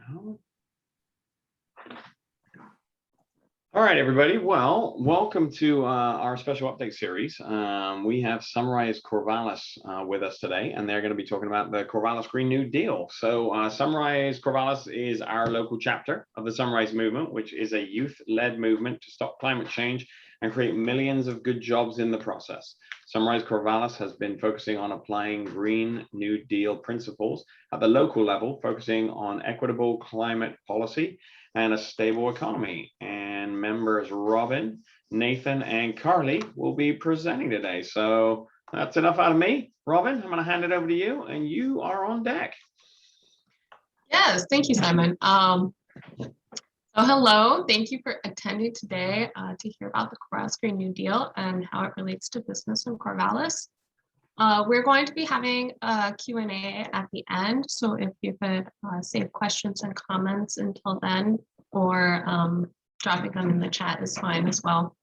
go. All right, everybody. Well, welcome to our special update series. We have Sunrise Corvallis with us today, and they're going to be talking about the Corvallis Green New Deal. So Sunrise Corvallis is our local chapter of the Sunrise Movement, which is a youth-led movement to stop climate change and create millions of good jobs in the process. Sunrise Corvallis has been focusing on applying Green New Deal principles at the local level, focusing on equitable climate policy and a stable economy. And members Robin, Nathan, and Carly will be presenting today. So that's enough out of me. Robin, I'm going to hand it over to you, and you are on deck. Yes, thank you, Simon. So hello, thank you for attending today to hear about the Corvallis Green New Deal and how it relates to business in Corvallis. We're going to be having a Q&A at the end, so if you could save questions and comments until then, or dropping them in the chat is fine as well.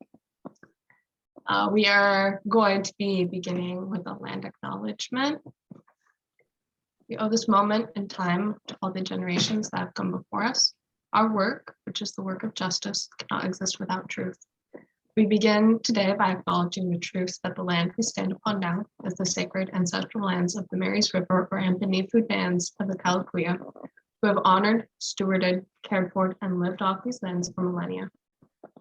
We are going to be beginning with a land acknowledgement. We owe this moment in time to all the generations that have come before us. Our work, which is the work of justice, cannot exist without truth. We begin today by acknowledging the truth that the land we stand upon now is the sacred ancestral lands of the Marys River or Ampani food bands of the Kalapuya, who have honored, stewarded, cared for, and lived off these lands for millennia.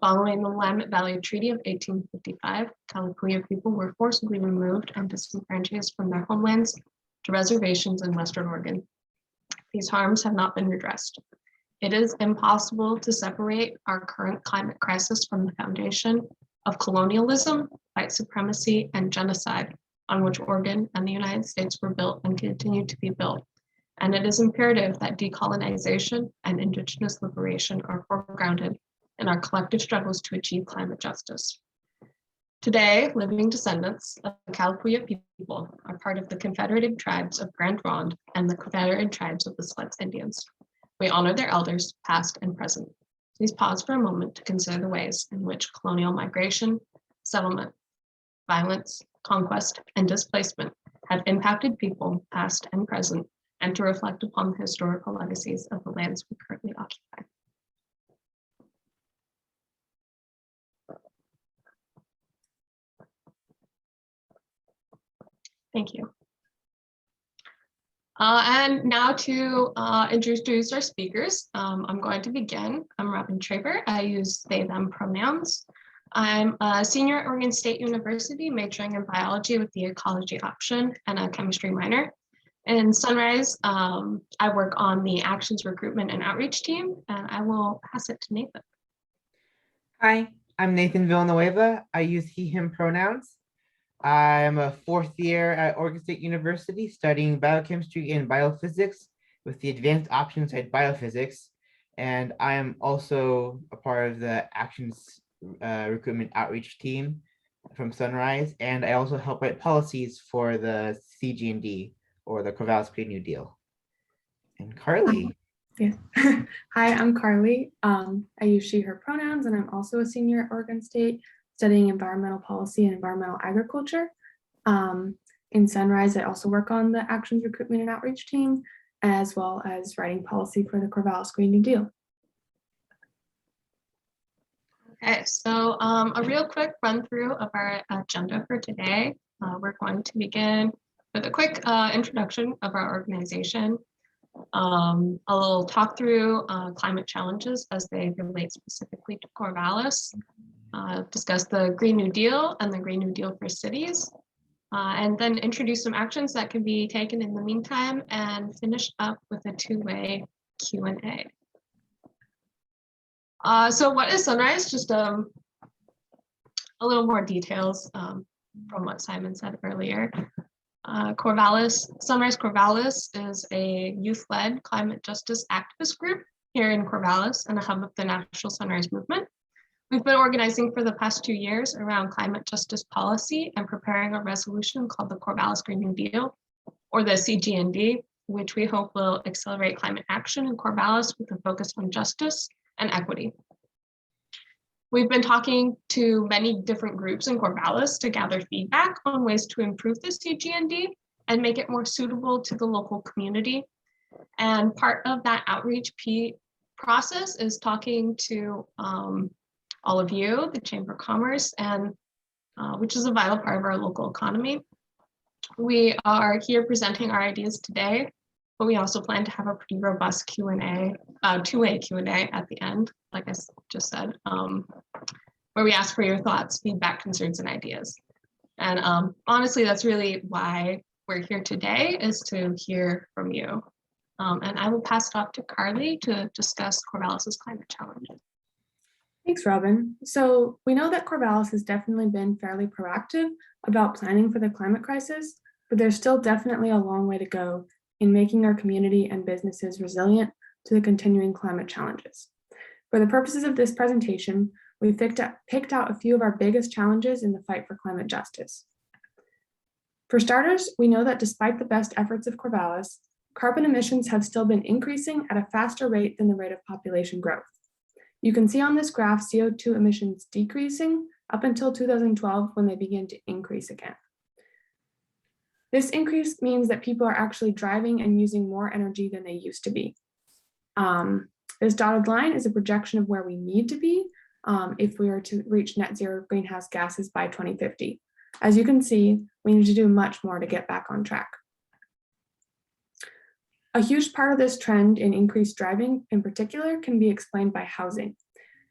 Following the Willamette Valley Treaty of 1855, Kalapuya people were forcibly removed and disenfranchised from their homelands to reservations in Western Oregon. These harms have not been redressed. It is impossible to separate our current climate crisis from the foundation of colonialism, white supremacy, and genocide on which Oregon and the United States were built and continue to be built. And it is imperative that decolonization and Indigenous liberation are foregrounded in our collective struggles to achieve climate justice. Today, living descendants of the Kalapuya people are part of the Confederated Tribes of Grand Ronde and the Confederated Tribes of the Siletz Indians. We honor their elders, past and present. Please pause for a moment to consider the ways in which colonial migration, settlement, violence, conquest, and displacement have impacted people, past and present, and to reflect upon the historical legacies of the lands we currently occupy. Thank you. And now to introduce our speakers, I'm going to begin. I'm Robin Traber. I use they, them pronouns. I'm a senior at Oregon State University, majoring in biology with the ecology option and a chemistry minor. In Sunrise, I work on the actions recruitment and outreach team, and I will pass it to Nathan. Hi, I'm Nathan Villanueva. I use he, him pronouns. I'm a fourth year at Oregon State University studying biochemistry and biophysics with the advanced option side biophysics. And I am also a part of the actions recruitment outreach team from Sunrise. And I also help write policies for the CG&D or the Corvallis Green New Deal. And Carly. Yes. Hi, I'm Carly. I use she, her pronouns, and I'm also a senior at Oregon State studying environmental policy and environmental agriculture. In Sunrise, I also work on the actions recruitment and outreach team, as well as writing policy for the Corvallis Green New Deal. Okay, so a real quick run through of our agenda for today. We're going to begin with a quick introduction of our organization, a little talk through climate challenges as they relate specifically to Corvallis, discuss the Green New Deal and the Green New Deal for cities, and then introduce some actions that can be taken in the meantime, and finish up with a two-way Q&A. So what is Sunrise? Just a little more details from what Simon said earlier. Sunrise Corvallis is a youth-led climate justice activist group here in Corvallis and a hub of the National Sunrise Movement. We've been organizing for the past 2 years around climate justice policy and preparing a resolution called the Corvallis Green New Deal, or the CG&D, which we hope will accelerate climate action in Corvallis with a focus on justice and equity. We've been talking to many different groups in Corvallis to gather feedback on ways to improve the CG&D and make it more suitable to the local community. And part of that outreach process is talking to all of you, the Chamber of Commerce, and which is a vital part of our local economy. We are here presenting our ideas today, but we also plan to have a pretty robust Q&A, two-way Q&A at the end, like I just said, where we ask for your thoughts, feedback, concerns, and ideas. And honestly, that's really why we're here today, is to hear from you. And I will pass it off to Carly to discuss Corvallis's climate challenge. Thanks, Robin. So we know that Corvallis has definitely been fairly proactive about planning for the climate crisis, but there's still definitely a long way to go in making our community and businesses resilient to the continuing climate challenges. For the purposes of this presentation, we picked out a few of our biggest challenges in the fight for climate justice. For starters, we know that despite the best efforts of Corvallis, carbon emissions have still been increasing at a faster rate than the rate of population growth. You can see on this graph CO2 emissions decreasing up until 2012 when they began to increase again. This increase means that people are actually driving and using more energy than they used to be. This dotted line is a projection of where we need to be if we are to reach net zero greenhouse gases by 2050. As you can see, we need to do much more to get back on track. A huge part of this trend in increased driving in particular can be explained by housing.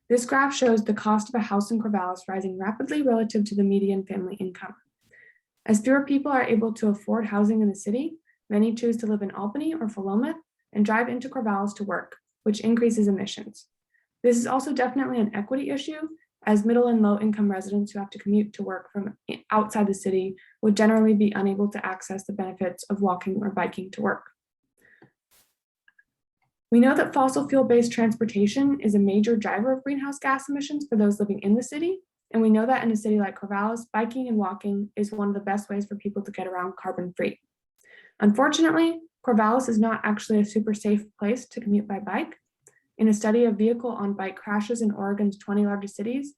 This graph shows the cost of a house in Corvallis rising rapidly relative to the median family income. As fewer people are able to afford housing in the city, many choose to live in Albany or Philomath and drive into Corvallis to work, which increases emissions. This is also definitely an equity issue, as middle and low income residents who have to commute to work from outside the city would generally be unable to access the benefits of walking or biking to work. We know that fossil fuel-based transportation is a major driver of greenhouse gas emissions for those living in the city. And we know that in a city like Corvallis, biking and walking is one of the best ways for people to get around carbon-free. Unfortunately, Corvallis is not actually a super safe place to commute by bike. In a study of vehicle on bike crashes in Oregon's 20 largest cities,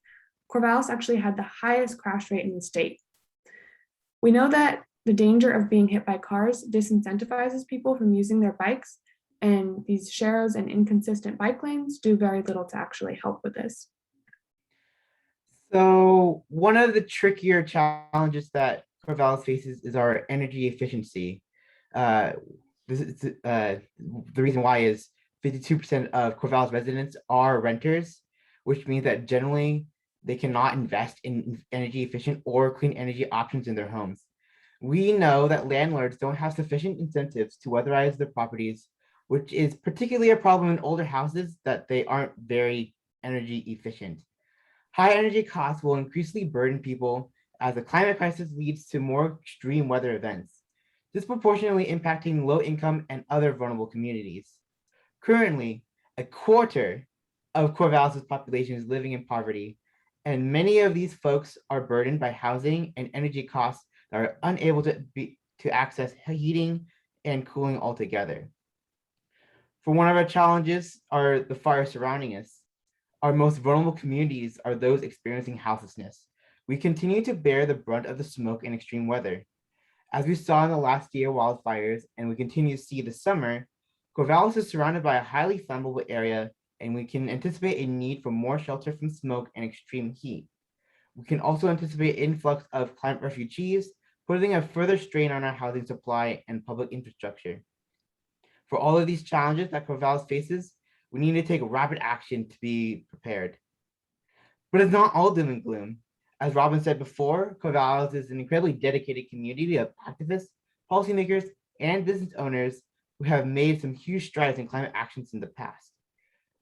Corvallis actually had the highest crash rate in the state. We know that the danger of being hit by cars disincentivizes people from using their bikes, and these shares and inconsistent bike lanes do very little to actually help with this. So one of the trickier challenges that Corvallis faces is our energy efficiency. The reason why is 52% of Corvallis residents are renters, which means that generally they cannot invest in energy efficient or clean energy options in their homes. We know that landlords don't have sufficient incentives to weatherize their properties, which is particularly a problem in older houses that they aren't very energy efficient. High energy costs will increasingly burden people as the climate crisis leads to more extreme weather events, disproportionately impacting low income and other vulnerable communities. Currently, a quarter of Corvallis' population is living in poverty, and many of these folks are burdened by housing and energy costs that are unable to access heating and cooling altogether. For one of our challenges are the fires surrounding us. Our most vulnerable communities are those experiencing houselessness. We continue to bear the brunt of the smoke and extreme weather. As we saw in the last year wildfires, and we continue to see this summer, Corvallis is surrounded by a highly flammable area, and we can anticipate a need for more shelter from smoke and extreme heat. We can also anticipate influx of climate refugees, putting a further strain on our housing supply and public infrastructure. For all of these challenges that Corvallis faces, we need to take rapid action to be prepared. But it's not all doom and gloom. As Robin said before, Corvallis is an incredibly dedicated community of activists, policymakers, and business owners who have made some huge strides in climate actions in the past.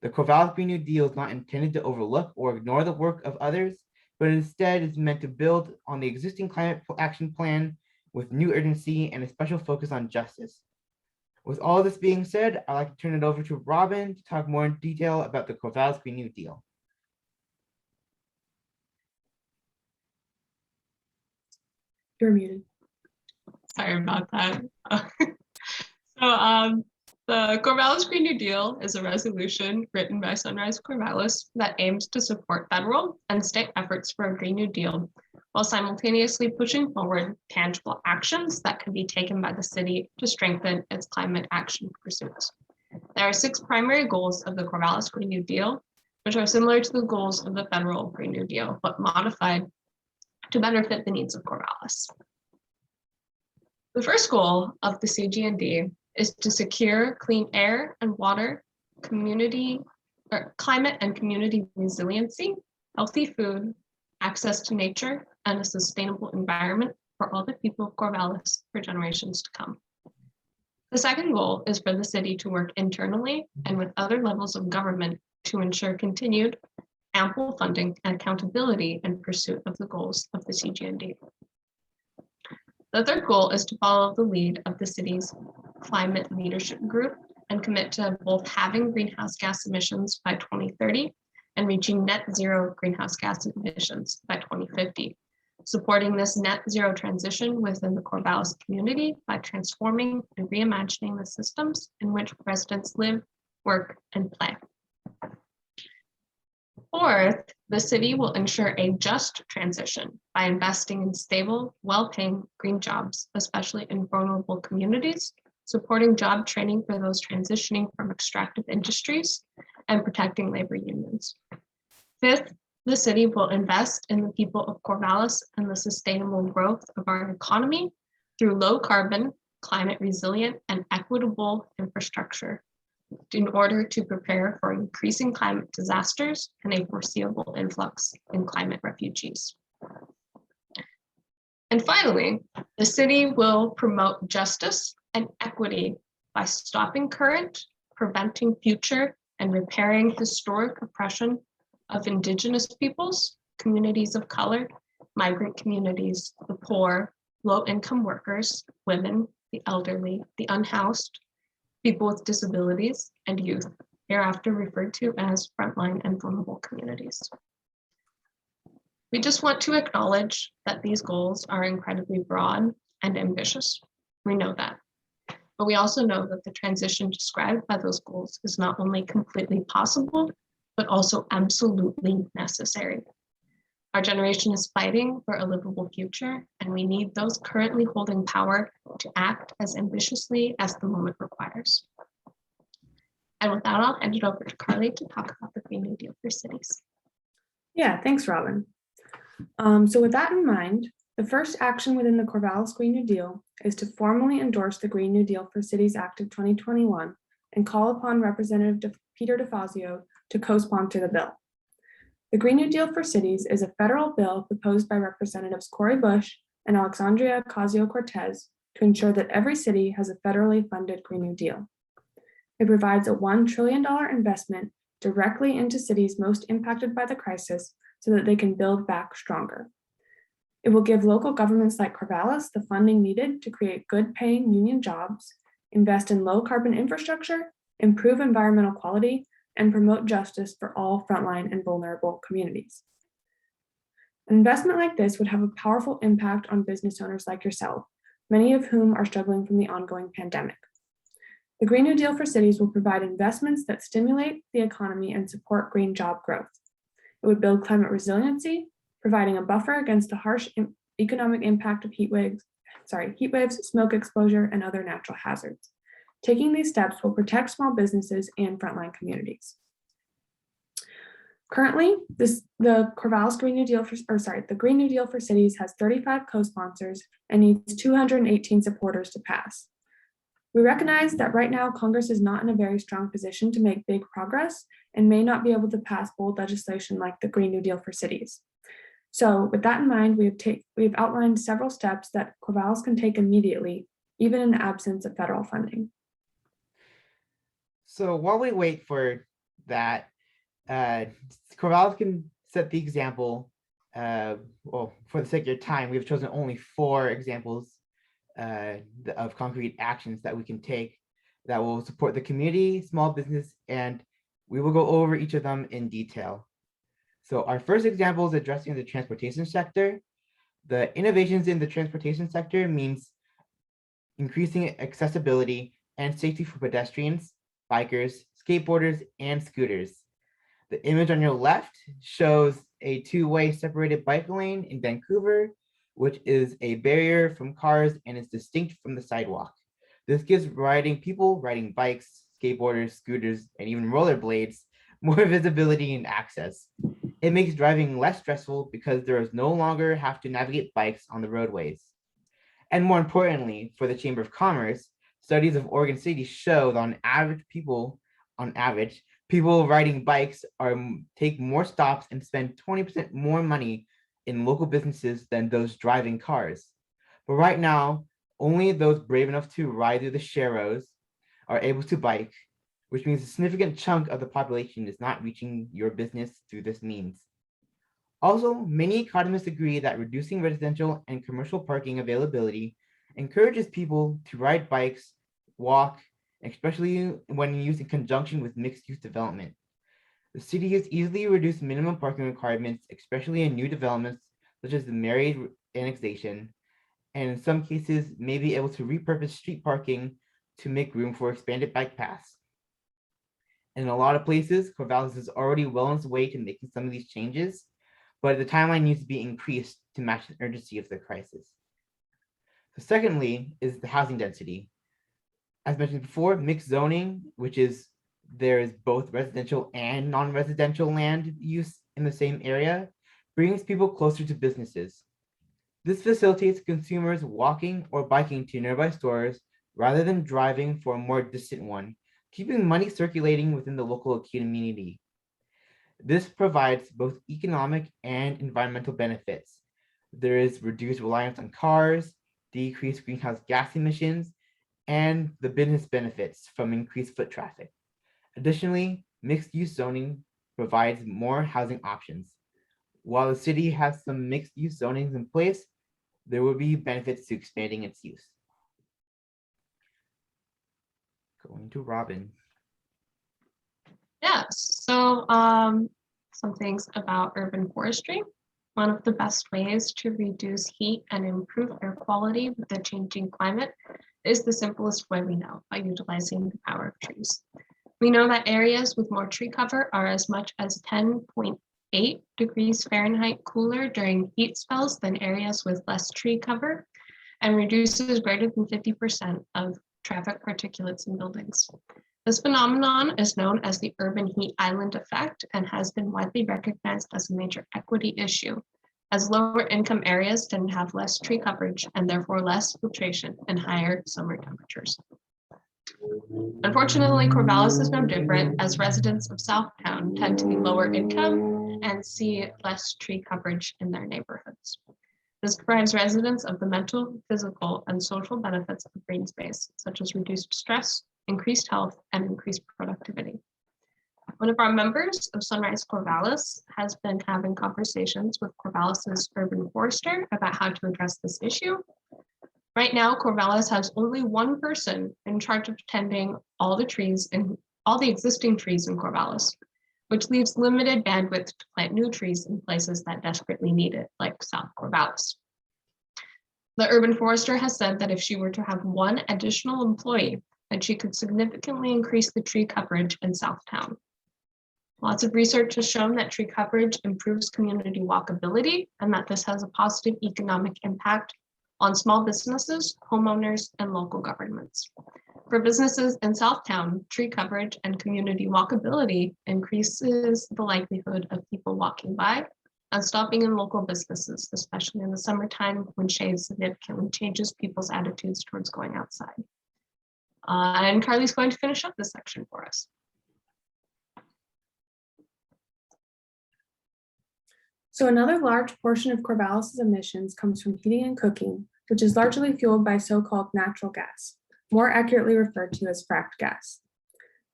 The Corvallis Green New Deal is not intended to overlook or ignore the work of others, but instead is meant to build on the existing climate action plan with new urgency and a special focus on justice. With all this being said, I'd like to turn it over to Robin to talk more in detail about the Corvallis Green New Deal. You're muted. Sorry about that. The Corvallis Green New Deal is a resolution written by Sunrise Corvallis that aims to support federal and state efforts for a Green New Deal while simultaneously pushing forward tangible actions that can be taken by the city to strengthen its climate action pursuits. There are 6 primary goals of the Corvallis Green New Deal, which are similar to the goals of the federal Green New Deal, but modified to better fit the needs of Corvallis. The first goal of the CGND is to secure clean air and water, climate and community resiliency, healthy food, access to nature, and a sustainable environment for all the people of Corvallis for generations to come. The second goal is for the city to work internally and with other levels of government to ensure continued ample funding and accountability in pursuit of the goals of the CGND. The third goal is to follow the lead of the city's climate leadership group and commit to both having greenhouse gas emissions by 2030 and reaching net zero greenhouse gas emissions by 2050, supporting this net zero transition within the Corvallis community by transforming and reimagining the systems in which residents live, work, and play. Fourth, the city will ensure a just transition by investing in stable, well-paying green jobs, especially in vulnerable communities, supporting job training for those transitioning from extractive industries, and protecting labor unions. Fifth, the city will invest in the people of Corvallis and the sustainable growth of our economy through low carbon, climate resilient, and equitable infrastructure in order to prepare for increasing climate disasters and a foreseeable influx in climate refugees. And finally, the city will promote justice and equity by stopping current, preventing future, and repairing historic oppression of Indigenous peoples, communities of color, migrant communities, the poor, low-income workers, women, the elderly, the unhoused, people with disabilities, and youth, hereafter referred to as frontline and vulnerable communities. We just want to acknowledge that these goals are incredibly broad and ambitious. We know that. But we also know that the transition described by those goals is not only completely possible, but also absolutely necessary. Our generation is fighting for a livable future, and we need those currently holding power to act as ambitiously as the moment requires. And with that, I'll hand it over to Carly to talk about the Green New Deal for cities. Yeah, thanks, Robin. So with that in mind, the first action within the Corvallis Green New Deal is to formally endorse the Green New Deal for Cities Act of 2021 and call upon Representative Peter DeFazio to co-sponsor the bill. The Green New Deal for Cities is a federal bill proposed by Representatives Cori Bush and Alexandria Ocasio-Cortez to ensure that every city has a federally funded Green New Deal. It provides a $1 trillion investment directly into cities most impacted by the crisis so that they can build back stronger. It will give local governments like Corvallis the funding needed to create good-paying union jobs, invest in low-carbon infrastructure, improve environmental quality, and promote justice for all frontline and vulnerable communities. An investment like this would have a powerful impact on business owners like yourself, many of whom are struggling from the ongoing pandemic. The Green New Deal for Cities will provide investments that stimulate the economy and support green job growth. It would build climate resiliency, providing a buffer against the harsh economic impact of heat waves, smoke exposure, and other natural hazards. Taking these steps will protect small businesses and frontline communities. Currently, the Green New Deal for Cities has 35 co-sponsors and needs 218 supporters to pass. We recognize that right now Congress is not in a very strong position to make big progress and may not be able to pass bold legislation like the Green New Deal for Cities. So with that in mind, we've outlined several steps that Corvallis can take immediately, even in the absence of federal funding. So while we wait for that, Corvallis can set the example. Well, for the sake of your time, we've chosen only 4 examples of concrete actions that we can take that will support the community, small business, and we will go over each of them in detail. So our first example is addressing the transportation sector. The innovations in the transportation sector means increasing accessibility and safety for pedestrians, bikers, skateboarders, and scooters. The image on your left shows a two-way separated bike lane in Vancouver, which is a barrier from cars and is distinct from the sidewalk. This gives people riding bikes, skateboarders, scooters, and even rollerblades more visibility and access. It makes driving less stressful because there is no longer have to navigate bikes on the roadways. And more importantly, for the Chamber of Commerce, studies of Oregon City show that on average, people riding bikes take more stops and spend 20% more money in local businesses than those driving cars. But right now, only those brave enough to ride through the sharrows are able to bike, which means a significant chunk of the population is not reaching your business through this means. Also, many economists agree that reducing residential and commercial parking availability encourages people to ride bikes, walk, especially when used in conjunction with mixed-use development. The city has easily reduced minimum parking requirements, especially in new developments such as the Married annexation, and in some cases may be able to repurpose street parking to make room for expanded bike paths. In a lot of places, Corvallis is already well on its way to making some of these changes, but the timeline needs to be increased to match the urgency of the crisis. So secondly is the housing density. As mentioned before, mixed zoning, which is there is both residential and non-residential land use in the same area, brings people closer to businesses. This facilitates consumers walking or biking to nearby stores rather than driving for a more distant one, keeping money circulating within the local community. This provides both economic and environmental benefits. There is reduced reliance on cars, decreased greenhouse gas emissions, and the business benefits from increased foot traffic. Additionally, mixed-use zoning provides more housing options. While the city has some mixed-use zonings in place, there will be benefits to expanding its use. Going to Robin. Yeah, so some things about urban forestry. One of the best ways to reduce heat and improve air quality with the changing climate is the simplest way we know, by utilizing the power of trees. We know that areas with more tree cover are as much as 10.8 degrees Fahrenheit cooler during heat spells than areas with less tree cover, and reduces greater than 50% of traffic particulates in buildings. This phenomenon is known as the urban heat island effect and has been widely recognized as a major equity issue, as lower income areas tend to have less tree coverage and therefore less filtration and higher summer temperatures. Unfortunately, Corvallis is no different, as residents of Southtown tend to be lower income and see less tree coverage in their neighborhoods. This deprives residents of the mental, physical, and social benefits of green space, such as reduced stress, increased health, and increased productivity. One of our members of Sunrise Corvallis has been having conversations with Corvallis's urban forester about how to address this issue. Right now, Corvallis has only one person in charge of tending all the existing trees in Corvallis, which leaves limited bandwidth to plant new trees in places that desperately need it, like South Corvallis. The urban forester has said that if she were to have one additional employee, then she could significantly increase the tree coverage in Southtown. Lots of research has shown that tree coverage improves community walkability and that this has a positive economic impact on small businesses, homeowners, and local governments. For businesses in Southtown, tree coverage and community walkability increases the likelihood of people walking by and stopping in local businesses, especially in the summertime when shade significantly changes people's attitudes towards going outside. And Carly's going to finish up this section for us. So another large portion of Corvallis's emissions comes from heating and cooking, which is largely fueled by so-called natural gas, more accurately referred to as fracked gas.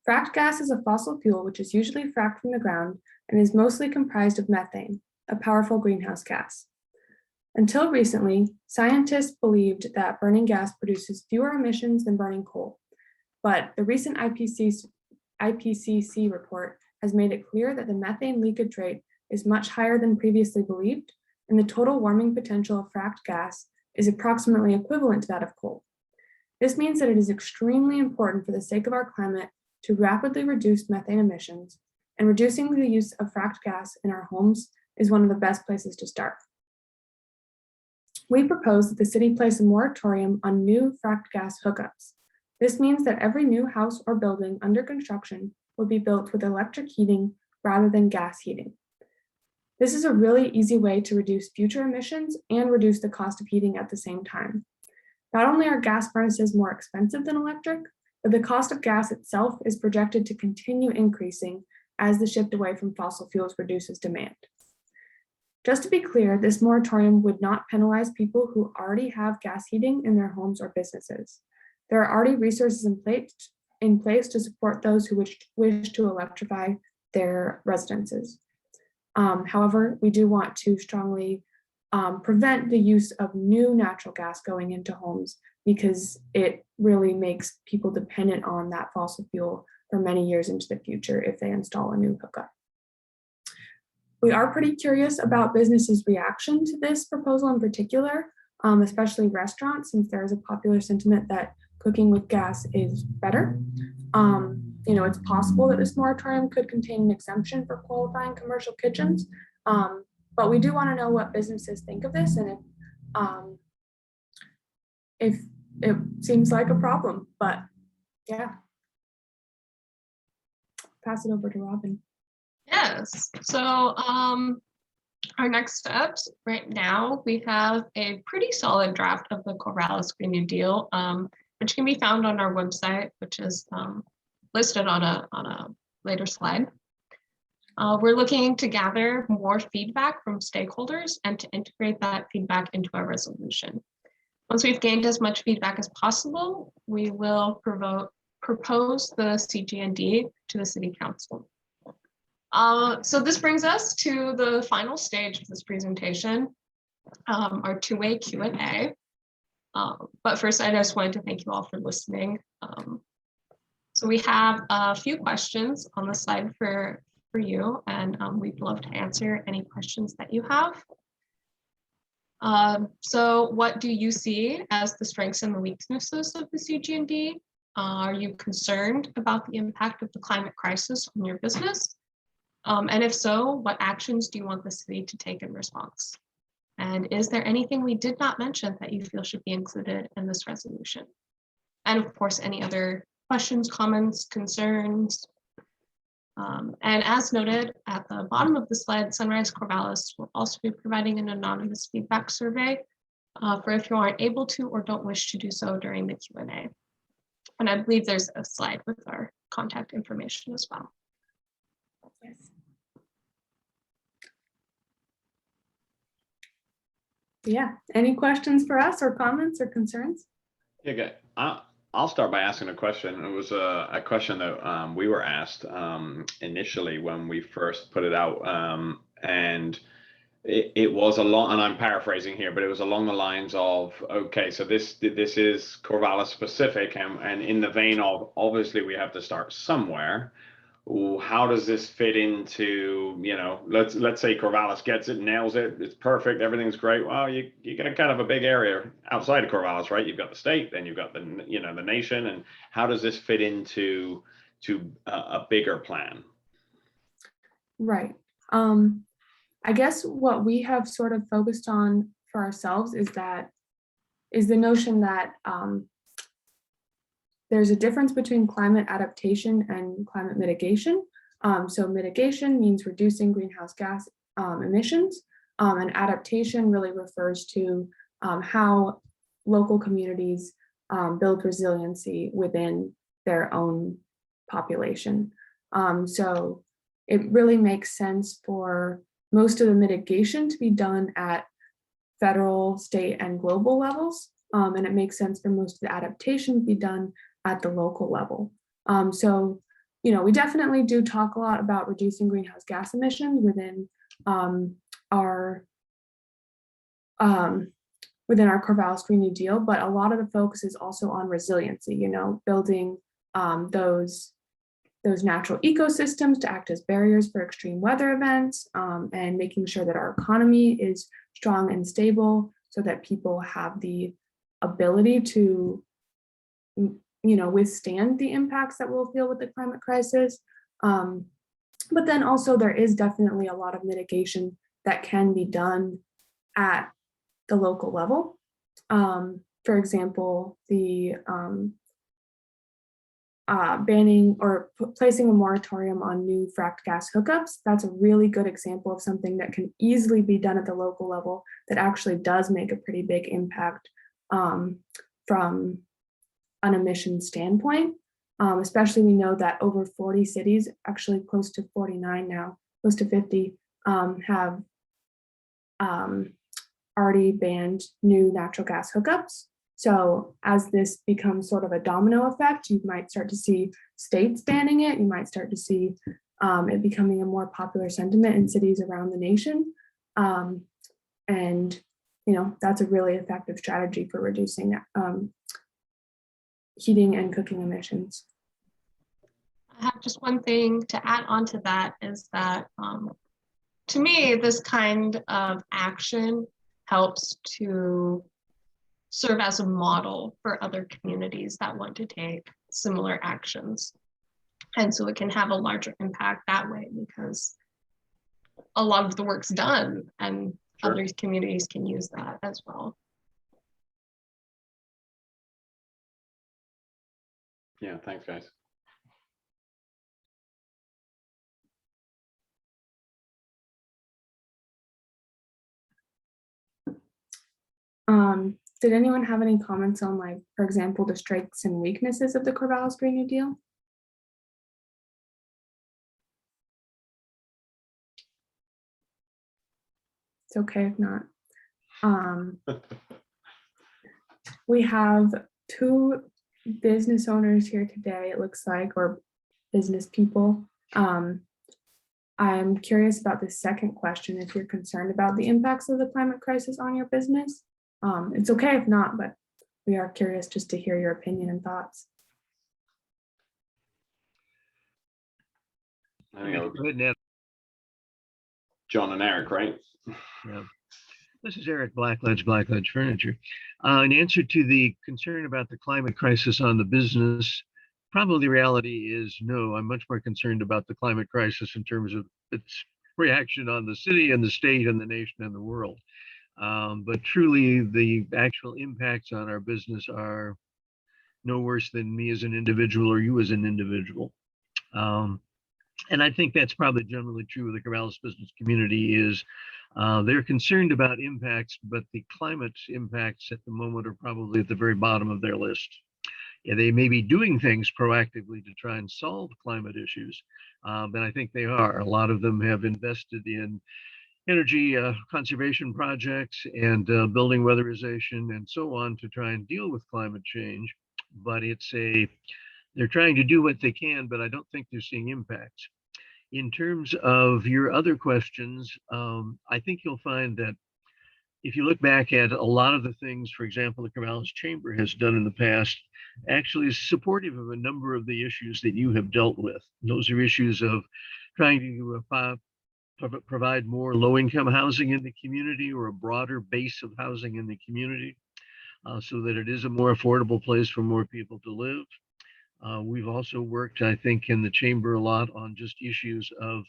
Fracked gas is a fossil fuel which is usually fracked from the ground and is mostly comprised of methane, a powerful greenhouse gas. Until recently, scientists believed that burning gas produces fewer emissions than burning coal, but the recent IPCC report has made it clear that the methane leakage rate is much higher than previously believed, and the total warming potential of fracked gas is approximately equivalent to that of coal. This means that it is extremely important for the sake of our climate to rapidly reduce methane emissions and reducing the use of fracked gas in our homes is one of the best places to start. We propose that the city place a moratorium on new fracked gas hookups. This means that every new house or building under construction will be built with electric heating rather than gas heating. This is a really easy way to reduce future emissions and reduce the cost of heating at the same time. Not only are gas furnaces more expensive than electric, but the cost of gas itself is projected to continue increasing as the shift away from fossil fuels reduces demand. Just to be clear, this moratorium would not penalize people who already have gas heating in their homes or businesses. There are already resources in place to support those who wish to electrify their residences. However, we do want to strongly prevent the use of new natural gas going into homes because it really makes people dependent on that fossil fuel for many years into the future if they install a new hookup. We are pretty curious about businesses' reaction to this proposal in particular, especially restaurants, since there is a popular sentiment that cooking with gas is better. It's possible that this moratorium could contain an exemption for qualifying commercial kitchens, but we do want to know what businesses think of this and if it seems like a problem. But yeah, pass it over to Robin. Yes, so our next steps right now, we have a pretty solid draft of the Corvallis Green New Deal, which can be found on our website, which is listed on a later slide. We're looking to gather more feedback from stakeholders and to integrate that feedback into our resolution. Once we've gained as much feedback as possible, we will propose the CGND to the City Council. So this brings us to the final stage of this presentation, our two-way Q&A. But first, I just wanted to thank you all for listening. So we have a few questions on the slide for you, and we'd love to answer any questions that you have. So what do you see as the strengths and the weaknesses of the CGND? Are you concerned about the impact of the climate crisis on your business? And if so, what actions do you want the city to take in response? And is there anything we did not mention that you feel should be included in this resolution? And of course, any other questions, comments, concerns? And as noted at the bottom of the slide, Sunrise Corvallis will also be providing an anonymous feedback survey for if you aren't able to or don't wish to do so during the Q&A. And I believe there's a slide with our contact information as well. Yes. Yeah, any questions for us or comments or concerns? Yeah, okay. I'll start by asking a question. It was a question that we were asked initially when we first put it out, and it was along, and I'm paraphrasing here, but it was along the lines of, okay, so this is Corvallis specific, and in the vein of, obviously we have to start somewhere. How does this fit into, let's say Corvallis gets it, nails it, it's perfect, everything's great. Well, you got kind of a big area outside of Corvallis, right? You've got the state, then you've got the nation, and how does this fit into a bigger plan? Right. I guess what we have sort of focused on for ourselves is the notion that there's a difference between climate adaptation and climate mitigation. So mitigation means reducing greenhouse gas emissions, and adaptation really refers to how local communities build resiliency within their own population. So it really makes sense for most of the mitigation to be done at federal, state, and global levels. And it makes sense for most of the adaptation to be done at the local level. So, we definitely do talk a lot about reducing greenhouse gas emissions within our Corvallis Green New Deal, but a lot of the focus is also on resiliency, building those natural ecosystems to act as barriers for extreme weather events, and making sure that our economy is strong and stable so that people have the ability to withstand the impacts that we'll feel with the climate crisis. But then also there is definitely a lot of mitigation that can be done at the local level. For example, the banning or placing a moratorium on new fracked gas hookups. That's a really good example of something that can easily be done at the local level that actually does make a pretty big impact from an emission standpoint. Especially we know that over 40 cities, actually close to 49 now, close to 50, have already banned new natural gas hookups. So as this becomes sort of a domino effect, you might start to see states banning it. You might start to see it becoming a more popular sentiment in cities around the nation. And, you know, that's a really effective strategy for reducing heating and cooking emissions. I have just one thing to add on to that is that to me, this kind of action helps to serve as a model for other communities that want to take similar actions. And so it can have a larger impact that way because a lot of the work's done and Sure. other communities can use that as well. Yeah, thanks, guys. Did anyone have any comments on, like, for example, the strengths and weaknesses of the Corvallis Green New Deal? It's okay if not. We have two business owners here today, it looks like, or business people. I'm curious about the second question, if you're concerned about the impacts of the climate crisis on your business. It's okay if not, but we are curious just to hear your opinion and thoughts. I think that would Go be ahead, Ned. John and Eric, right? Yeah. This is Eric Blackledge Furniture. In answer to the concern about the climate crisis on the business, probably the reality is no. I'm much more concerned about the climate crisis in terms of its reaction on the city and the state and the nation and the world. But truly, the actual impacts on our business are no worse than me as an individual or you as an individual. And I think that's probably generally true of the Corvallis business community is they're concerned about impacts, but the climate impacts at the moment are probably at the very bottom of their list. Yeah, they may be doing things proactively to try and solve climate issues, but I think they are. A lot of them have invested in energy conservation projects and building weatherization and so on to try and deal with climate change. But they're trying to do what they can, but I don't think they're seeing impacts. In terms of your other questions, I think you'll find that if you look back at a lot of the things, for example, the Corvallis Chamber has done in the past, actually is supportive of a number of the issues that you have dealt with. Those are issues of trying to provide more low-income housing in the community or a broader base of housing in the community so that it is a more affordable place for more people to live. We've also worked, I think, in the chamber a lot on just issues of,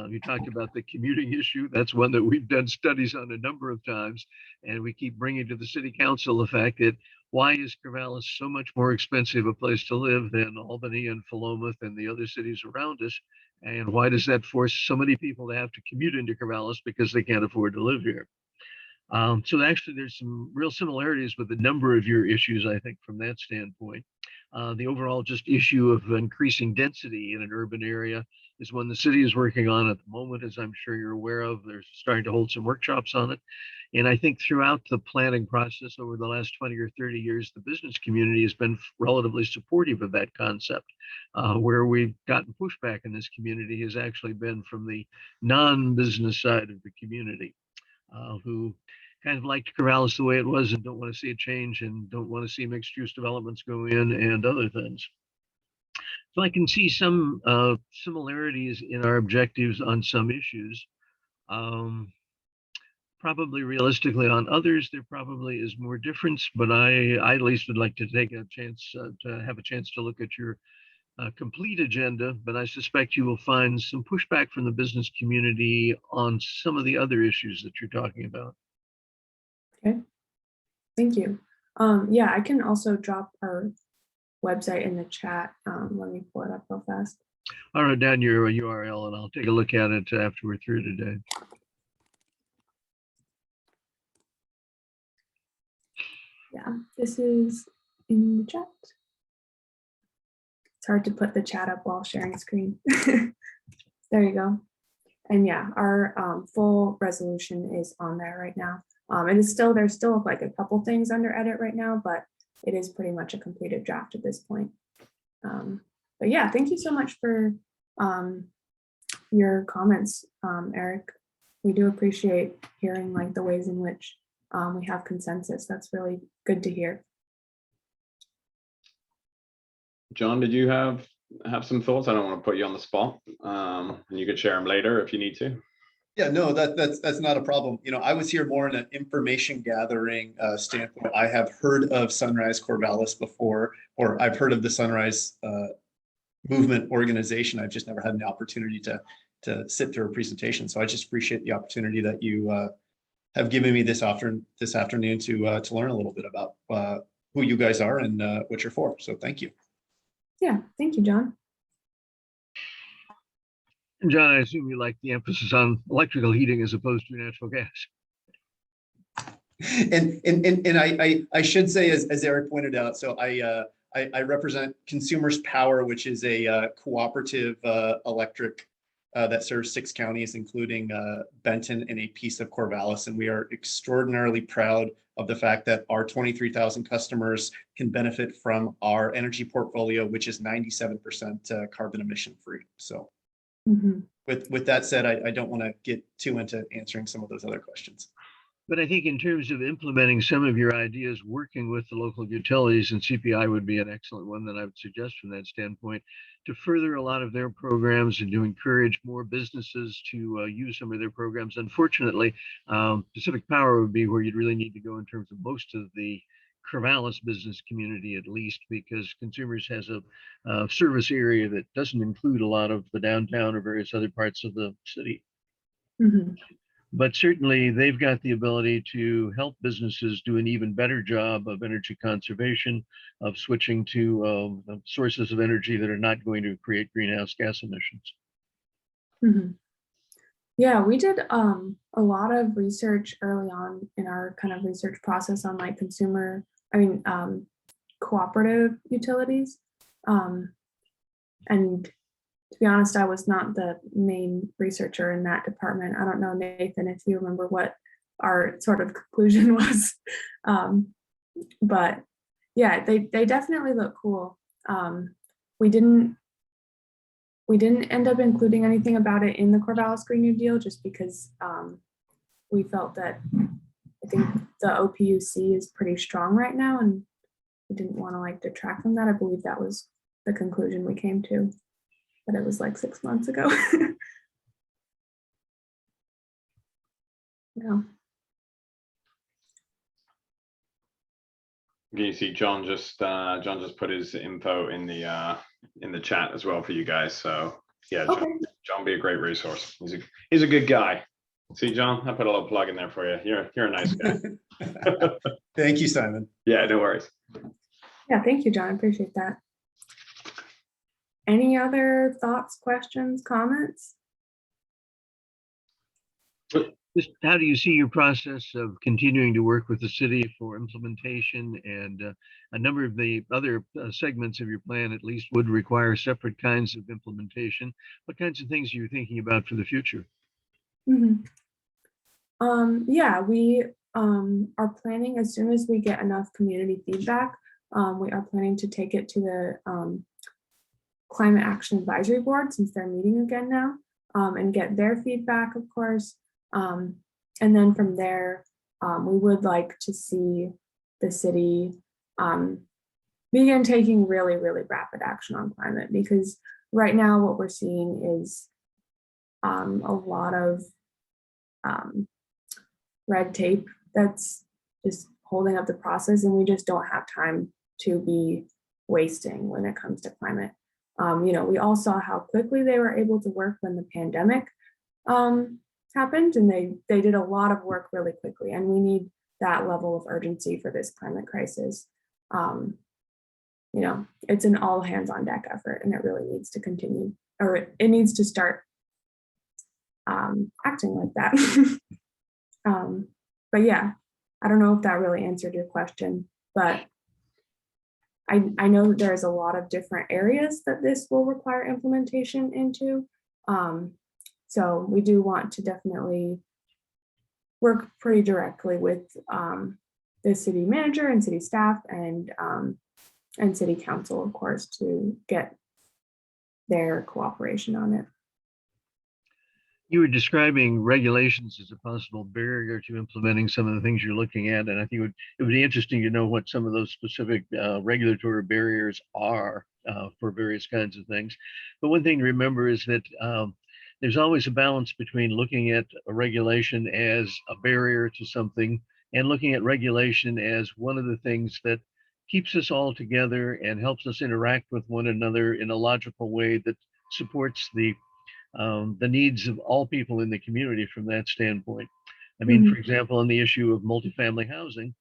you talked about the commuting issue. That's one that we've done studies on a number of times. And we keep bringing to the city council the fact that why is Corvallis so much more expensive a place to live than Albany and Philomath and the other cities around us? And why does that force so many people to have to commute into Corvallis because they can't afford to live here? So actually, there's some real similarities with a number of your issues, I think, from that standpoint. The overall just issue of increasing density in an urban area is one the city is working on at the moment, as I'm sure you're aware of. They're starting to hold some workshops on it. And I think throughout the planning process over the last 20 or 30 years, the business community has been relatively supportive of that concept. Where we've gotten pushback in this community has actually been from the non-business side of the community, who kind of liked Corvallis the way it was and don't want to see it change and don't want to see mixed use developments go in and other things. So I can see some similarities in our objectives on some issues. Probably realistically on others, there probably is more difference, but I at least would like to take a chance to have a chance to look at your complete agenda, but I suspect you will find some pushback from the business community on some of the other issues that you're talking about. Okay, thank you. Yeah, I can also drop our website in the chat. Let me pull it up real fast. I'll write down your URL and I'll take a look at it after we're through today. Yeah, this is in the chat. It's hard to put the chat up while sharing screen. There you go. And yeah, our full resolution is on there right now. And it's still, there's still like a couple things under edit right now, but it is pretty much a completed draft at this point. But yeah, thank you so much for your comments, Eric. We do appreciate hearing like the ways in which we have consensus. That's really good to hear. John, did you have some thoughts? I don't want to put you on the spot. And you could share them later if you need to. Yeah, no, that's not a problem. You know, I was here more in an information gathering standpoint. I have heard of Sunrise Corvallis before, or I've heard of the Sunrise movement organization. I've just never had an opportunity to sit through a presentation. So I just appreciate the opportunity that you have given me this afternoon to learn a little bit about who you guys are and what you're for. So thank you. Yeah, thank you, John. And John, I assume you like the emphasis on electrical heating as opposed to natural gas. And I should say, as Eric pointed out, so I represent Consumers Power, which is a cooperative electric that serves 6 counties, including Benton and a piece of Corvallis. And we are extraordinarily proud of the fact that our 23,000 customers can benefit from our energy portfolio, which is 97% carbon emission free. So with that said, I don't want to get too into answering some of those other questions. But I think in terms of implementing some of your ideas, working with the local utilities, and CPI would be an excellent one that I would suggest from that standpoint, to further a lot of their programs and to encourage more businesses to use some of their programs. Unfortunately, Pacific Power would be where you'd really need to go in terms of most of the Corvallis business community, at least, because Consumers has a service area that doesn't include a lot of the downtown or various other parts of the city. But certainly they've got the ability to help businesses do an even better job of energy conservation, of switching to sources of energy that are not going to create greenhouse gas emissions. Yeah, we did a lot of research early on in our kind of research process on like cooperative utilities. And to be honest, I was not the main researcher in that department. I don't know, Nathan, if you remember what our sort of conclusion was. But yeah, they definitely look cool. We didn't end up including anything about it in the Corvallis Green New Deal just because we felt that I think the OPUC is pretty strong right now and we didn't want to like detract from that. I believe that was the conclusion we came to. But it was like 6 months ago. Yeah. You see, John just put his info in the chat as well for you guys. So yeah, Okay. John be a great resource. He's a good guy. See, John, I put a little plug in there for you. You're a nice guy. Thank you, Simon. Yeah, no worries. Yeah, thank you, John. I appreciate that. Any other thoughts, questions, comments? Just how do you see your process of continuing to work with the city for implementation, and a number of the other segments of your plan at least would require separate kinds of implementation? What kinds of things are you thinking about for the future? Yeah, we are planning as soon as we get enough community feedback, we are planning to take it to the Climate Action Advisory Board, since they're meeting again now, and get their feedback, of course. And then from there, we would like to see the city begin taking really, really rapid action on climate, because right now what we're seeing is a lot of red tape that's just holding up the process, and we just don't have time to be wasting when it comes to climate. We all saw how quickly they were able to work when the pandemic happened, and they did a lot of work really quickly, and we need that level of urgency for this climate crisis. It's an all hands on deck effort, and it really needs to continue, or it needs to start acting like that. But yeah, I don't know if that really answered your question, but I know that there's a lot of different areas that this will require implementation into. So we do want to definitely work pretty directly with the city manager and city staff and city council, of course, to get their cooperation on it. You were describing regulations as a possible barrier to implementing some of the things you're looking at, and I think it would be interesting to know what some of those specific regulatory barriers are for various kinds of things. But one thing to remember is that there's always a balance between looking at a regulation as a barrier to something and looking at regulation as one of the things that keeps us all together and helps us interact with one another in a logical way that supports the needs of all people in the community from that standpoint. I mean, for example, on the issue of multifamily housing,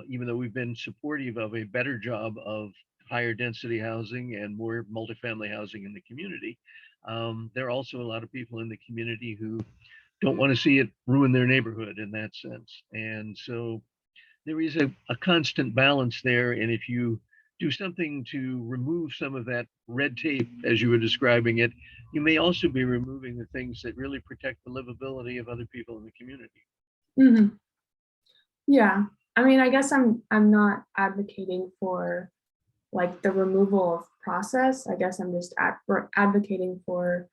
even though we've been supportive of a better job of higher density housing and more multifamily housing in the community, there are also a lot of people in the community who don't want to see it ruin their neighborhood in that sense. And so there is a constant balance there. And if you do something to remove some of that red tape, as you were describing it, you may also be removing the things that really protect the livability of other people in the community. Yeah, I mean, I guess I'm not advocating for like the removal of process. I guess I'm just advocating for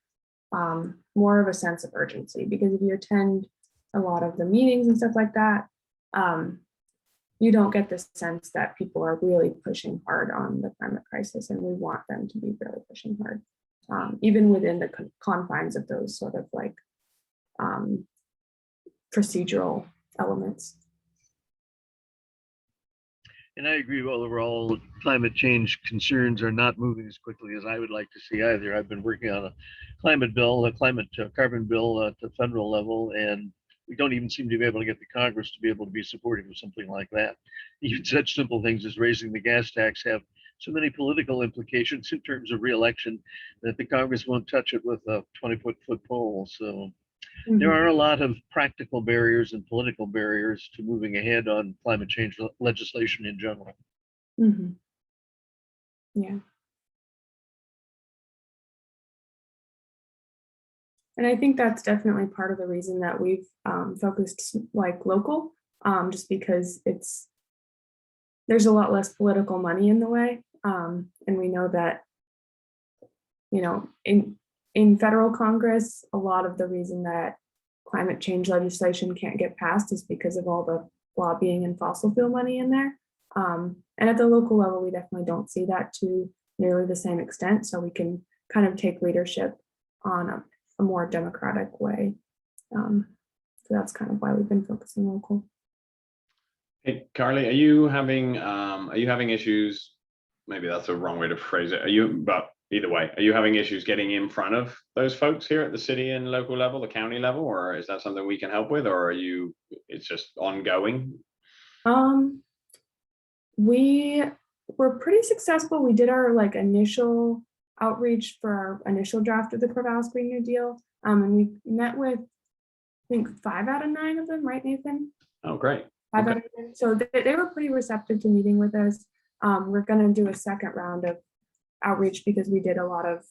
more of a sense of urgency, because if you attend a lot of the meetings and stuff like that, you don't get the sense that people are really pushing hard on the climate crisis, and we want them to be really pushing hard, even within the confines of those sort of like procedural elements. And I agree, overall, climate change concerns are not moving as quickly as I would like to see either. I've been working on a climate bill, a climate carbon bill at the federal level, and we don't even seem to be able to get the Congress to be able to be supportive of something like that. Even such simple things as raising the gas tax have so many political implications in terms of re-election that the Congress won't touch it with a 20-foot pole. So there are a lot of practical barriers and political barriers to moving ahead on climate change legislation in general. Yeah. And I think that's definitely part of the reason that we've focused like local, just because there's a lot less political money in the way. And we know that, in federal Congress, a lot of the reason that climate change legislation can't get passed is because of all the lobbying and fossil fuel money in there. And at the local level, we definitely don't see that to nearly the same extent. So we can kind of take leadership on a more democratic way. So that's kind of why we've been focusing local. Hey, Carly, are you having issues? Maybe that's a wrong way to phrase it. But either way, are you having issues getting in front of those folks here at the city and local level, the county level, or is that something we can help with, or it's just ongoing? We were pretty successful. We did our initial outreach for our initial draft of the Corvallis Green New Deal. And we met with, I think, 5 out of 9 of them, right, Nathan? Oh, great. 5 out of 9. So they were pretty receptive to meeting with us. We're going to do a second round of outreach because we did our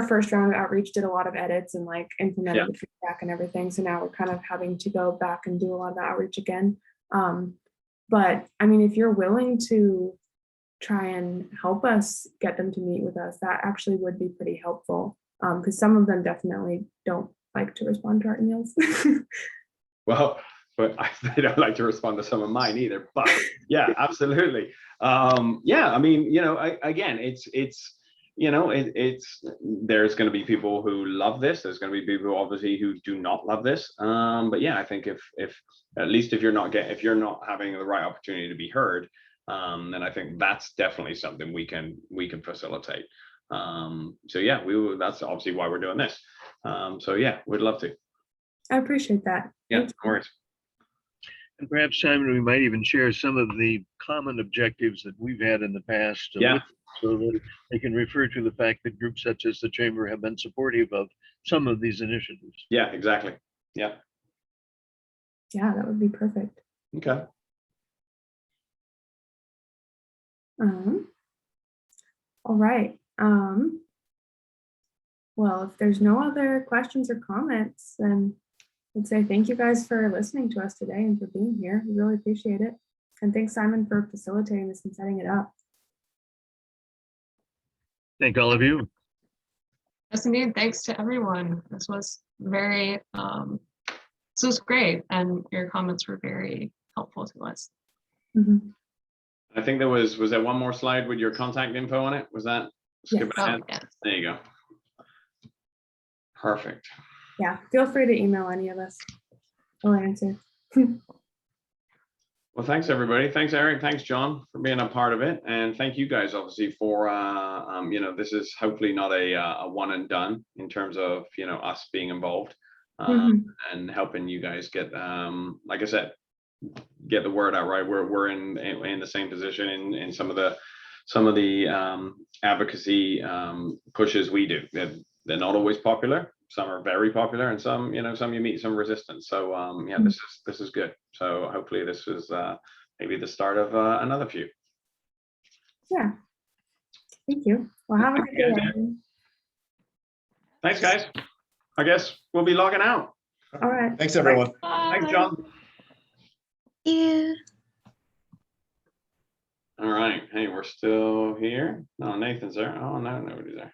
first round of outreach, did a lot of edits and implemented the feedback and everything. So now we're kind of having to go back and do a lot of the outreach again. But I mean, if you're willing to try and help us get them to meet with us, that actually would be pretty helpful, because some of them definitely don't like to respond to our emails. Well, but they don't like to respond to some of mine either. But yeah, absolutely. Yeah, I mean, again, there's going to be people who love this. There's going to be people obviously who do not love this. But yeah, I think if at least if you're not having the right opportunity to be heard, then I think that's definitely something we can facilitate. So yeah, that's obviously why we're doing this. So yeah, we'd love to. I appreciate that. Yeah, Thank no worries. And perhaps, Simon, we might even share some of the common objectives that we've had in the past. Yeah. So that they can refer to the fact that groups such as the Chamber have been supportive of some of these initiatives. Yeah, exactly. Yeah. Yeah, that would be perfect. Okay. All right. Well, if there's no other questions or comments, then I'd say thank you guys for listening to us today and for being here. We really appreciate it. And thanks, Simon, for facilitating this and setting it up. Thank all of you. Yes, indeed. Thanks to everyone. This was very, this was great. And your comments were very helpful to us. Mhm. I think was there one more slide with your contact info on it? Was that skip Yes. ahead? Oh, yes. There you go. Perfect. Yeah, feel free to email any of us. We'll answer. Well, thanks everybody. Thanks Eric. Thanks John for being a part of it, and thank you guys obviously for this is hopefully not a one and done in terms of us being involved and helping you guys get like I said, get the word out. Right, we're in the same position in some of the advocacy pushes we do. They're not always popular. Some are very popular, and some you meet some resistance. So yeah, this is good. So hopefully this is maybe the start of another few. Yeah. Thank you. Well, have a good day, everyone. Thanks, guys. I guess we'll be logging out. All right. Thanks, everyone. Thanks, John. You. All right. Hey, we're still here. No, Nathan's there. Oh, no, nobody's there.